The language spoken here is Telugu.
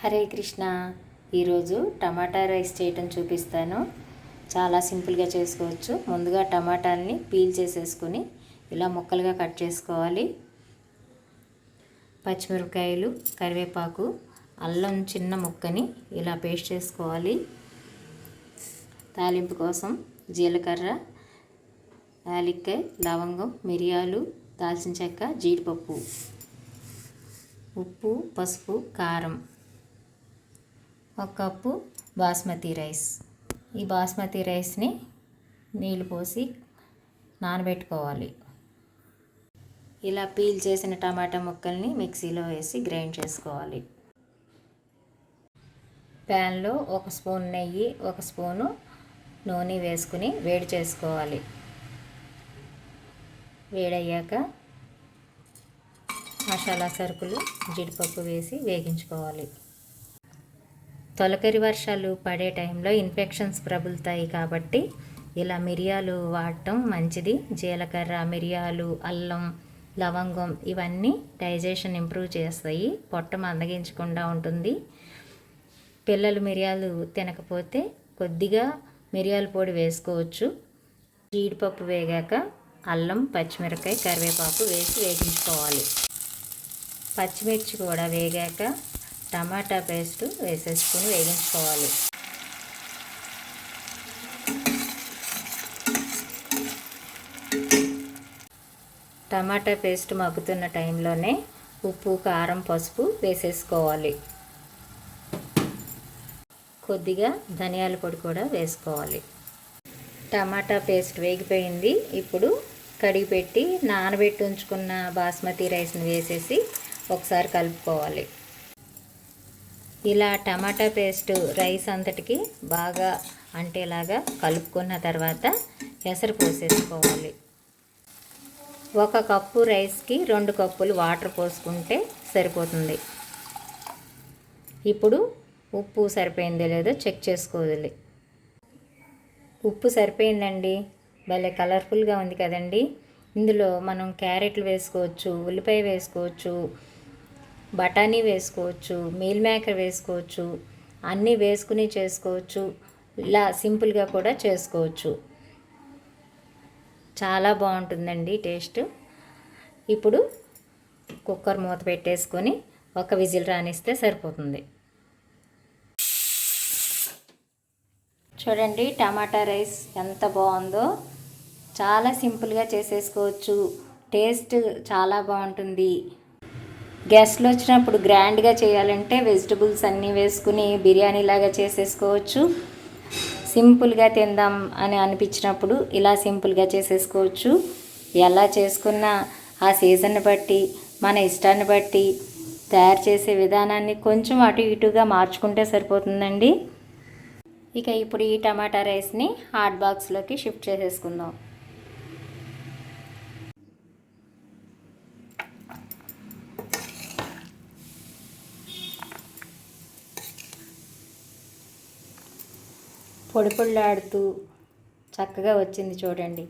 హరే కృష్ణ. ఈరోజు టమాటా రైస్ చేయటం చూపిస్తాను. చాలా సింపుల్గా చేసుకోవచ్చు. ముందుగా టమాటాలని పీల్ చేసేసుకొని ఇలా ముక్కలుగా కట్ చేసుకోవాలి. పచ్చిమిరపకాయలు, కరివేపాకు, అల్లం చిన్న ముక్కని ఇలా పేస్ట్ చేసుకోవాలి. తాలింపు కోసం జీలకర్ర, యాలక్కాయ, లవంగం, మిరియాలు, దాల్చిన చెక్క, జీడిపప్పు, ఉప్పు, పసుపు, కారం, 1 కప్పు బాస్మతి రైస్. ఈ బాస్మతి రైస్ని నీళ్ళు పోసి నానబెట్టుకోవాలి. ఇలా పీల్ చేసిన టమాటా ముక్కల్ని మిక్సీలో వేసి గ్రైండ్ చేసుకోవాలి. ప్యాన్లో 1 స్పూన్ నెయ్యి, 1 స్పూను నూనె వేసుకుని వేడి చేసుకోవాలి. వేడయ్యాక మసాలా సరుకులు, జీడిపప్పు వేసి వేగించుకోవాలి. తొలకరి వర్షాలు పడే టైంలో ఇన్ఫెక్షన్స్ ప్రబలుతాయి కాబట్టి ఇలా మిరియాలు వాడటం మంచిది. జీలకర్ర, మిరియాలు, అల్లం, లవంగం ఇవన్నీ డైజెషన్ ఇంప్రూవ్ చేస్తాయి. పొట్ట మందగించకుండా ఉంటుంది. పిల్లలు మిరియాలు తినకపోతే కొద్దిగా మిరియాల పొడి వేసుకోవచ్చు. జీడిపప్పు వేగాక అల్లం, పచ్చిమిరపకాయ, కరివేపాకు వేసి వేగించుకోవాలి. పచ్చిమిర్చి కూడా వేగాక టమాటా పేస్ట్ వేసేసుకొని వేగించుకోవాలి. టమాటా పేస్ట్ మగ్గుతున్న టైంలోనే ఉప్పు, కారం, పసుపు వేసేసుకోవాలి. కొద్దిగా ధనియాల పొడి కూడా వేసుకోవాలి. టమాటా పేస్ట్ వేగిపోయింది. ఇప్పుడు కడిగి పెట్టి నానబెట్టి ఉంచుకున్న బాస్మతి రైస్ని వేసేసి ఒకసారి కలుపుకోవాలి. ఇలా టమాటా పేస్ట్ రైస్ అంతటికి బాగా అంటేలాగా కలుపుకున్న తర్వాత ఎసరు పోసేసుకోవాలి. 1 కప్పు రైస్కి 2 కప్పులు వాటర్ పోసుకుంటే సరిపోతుంది. ఇప్పుడు ఉప్పు సరిపోయిందో లేదో చెక్ చేసుకోవాలి. ఉప్పు సరిపోయిందండి. భలే కలర్ఫుల్గా ఉంది కదండి. ఇందులో మనం క్యారెట్లు వేసుకోవచ్చు, ఉల్లిపాయ వేసుకోవచ్చు, బఠానీ వేసుకోవచ్చు, మీల్ మేకర్ వేసుకోవచ్చు. అన్నీ వేసుకుని చేసుకోవచ్చు. ఇలా సింపుల్గా కూడా చేసుకోవచ్చు. చాలా బాగుంటుందండి టేస్ట్. ఇప్పుడు కుక్కర్ మూత పెట్టేసుకొని 1 విజిల్ రానిస్తే సరిపోతుంది. చూడండి టమాటా రైస్ ఎంత బాగుందో. చాలా సింపుల్గా చేసేసుకోవచ్చు. టేస్ట్ చాలా బాగుంటుంది. గెస్ట్లు వచ్చినప్పుడు గ్రాండ్గా చేయాలంటే వెజిటబుల్స్ అన్నీ వేసుకుని బిర్యానీలాగా చేసేసుకోవచ్చు. సింపుల్గా తిందాం అని అనిపించినప్పుడు ఇలా సింపుల్గా చేసేసుకోవచ్చు. ఎలా చేసుకున్నా ఆ సీజన్ని బట్టి, మన ఇష్టాన్ని బట్టి తయారు చేసే విధానాన్ని కొంచెం అటు ఇటుగా మార్చుకుంటే సరిపోతుందండి. ఇక ఇప్పుడు ఈ టమాటా రైస్ని హాట్ బాక్స్లోకి షిఫ్ట్ చేసేసుకుందాం. పొడి పొడిలాడుతూ చక్కగా వచ్చింది చూడండి.